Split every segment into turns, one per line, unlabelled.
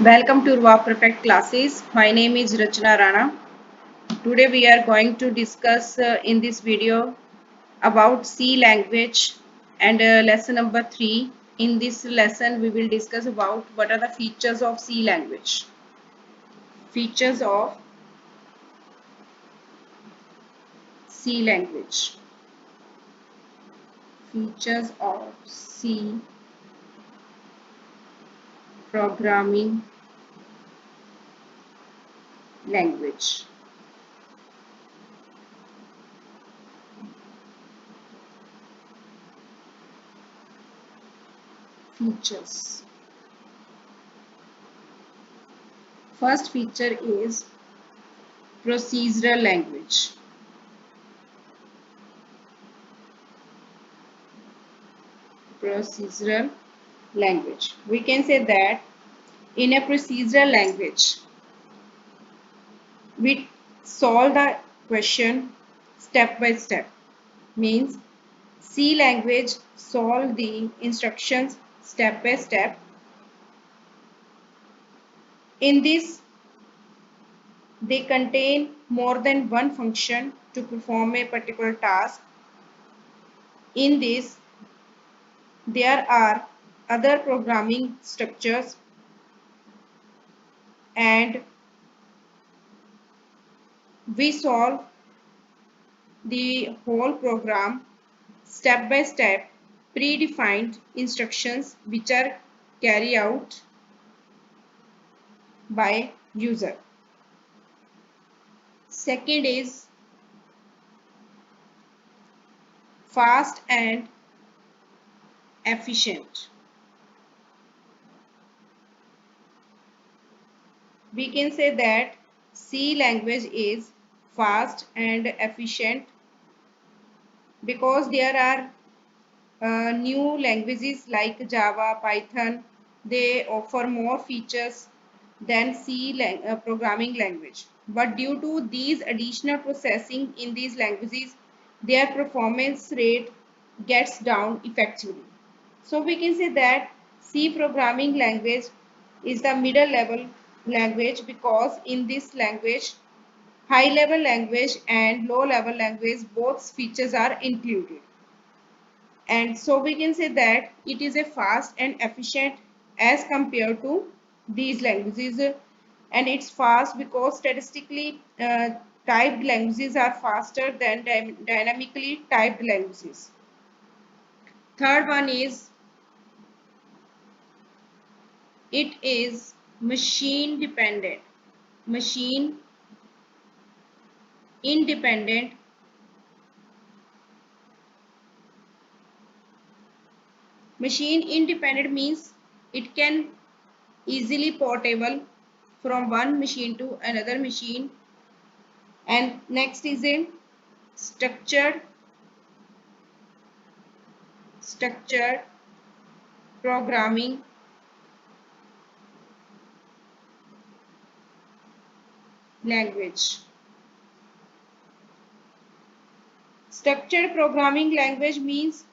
Welcome to Raw Perfect classes. My name is Rachna Rana. Today we are going to discuss in this video about C language and lesson number 3. In this lesson we will discuss about what are the features of C language. Features of C language. Features of C programming language. Features. First feature is procedural language. Procedural language. We can say that in a procedural language, we solve the question step by step. Means C language solve the instructions step by step. In this, they contain more than one function to perform a particular task. In this, there are other programming structures and we solve the whole program step by step predefined instructions which are carried out by user. Second is fast and efficient. We can say that C language is fast and efficient because there are new languages like Java, Python. They offer more features than programming language. But due to these additional processing in these languages, their performance rate gets down effectively. So we can say that C programming language is the middle level language because in this language, high level language and low level language both features are included. And so we can say that it is a fast and efficient as compared to these languages, and it's fast because statistically typed languages are faster than dynamically typed languages. Third one is it is machine dependent, machine independent. Machine independent means it can easily portable from one machine to another machine. And next is a structured structured programming language. Structured programming language means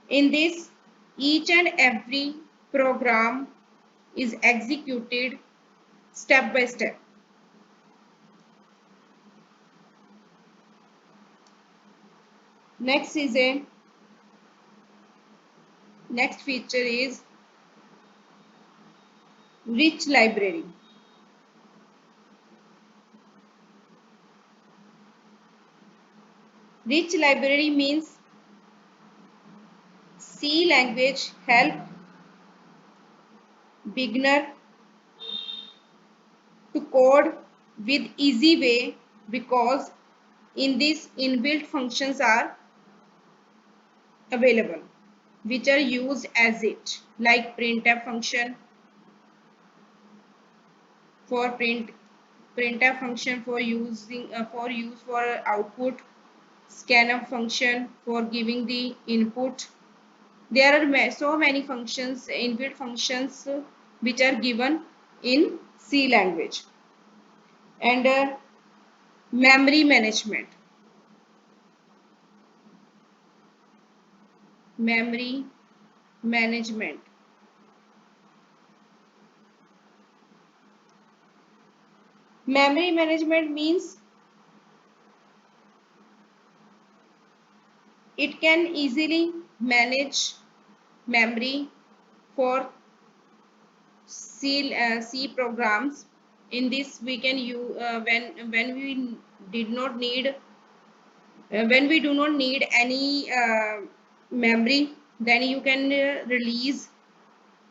in this each and every program is executed step by step. Next is a next feature is rich library. Rich library means C language help beginner to code with easy way because in this inbuilt functions are available which are used as it, like printf function for printf function for using for use for output, scanf function for giving the input. There are so many functions, inbuilt functions which are given in C language. And memory management. Memory management. Memory management means it can easily manage memory for C programs. In this, we can use when we did not need when we do not need any memory, then you can release,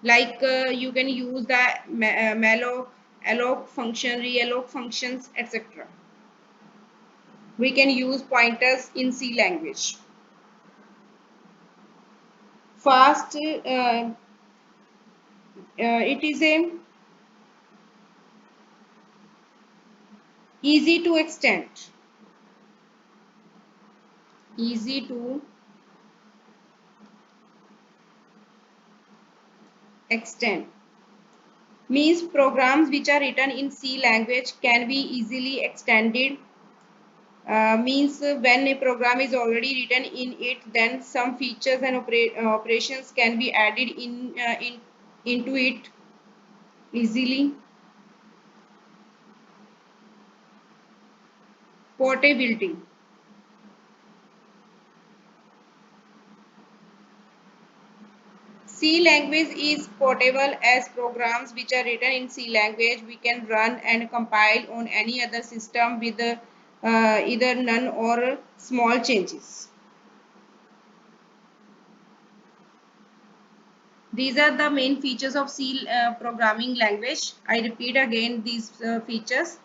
like you can use the malloc, alloc function, realloc functions, etc. We can use pointers in C language. Fast, it is a easy to extend, easy to extend means programs which are written in C language can be easily extended. Means when a program is already written in it, then some features and operations can be added into it easily. Portability. C language is portable as programs which are written in C language we can run and compile on any other system with either none or small changes. These are the main features of C programming language. I repeat again these features.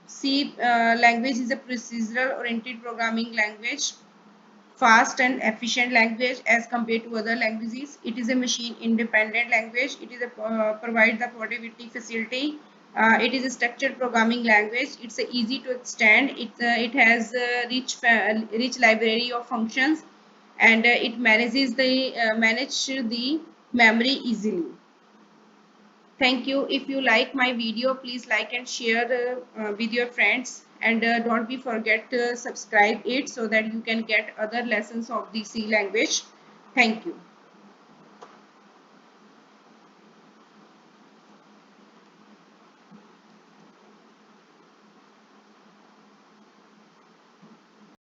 C language is a procedural oriented programming language, fast and efficient language as compared to other languages. It is a machine independent language. It is a provide the portability facility. It is a structured programming language. It's easy to extend. It has a rich library of functions, and it manage the memory easily. Thank you. If you like my video, please like and share with your friends, and don't be forget to subscribe it so that you can get other lessons of the C language. Thank you.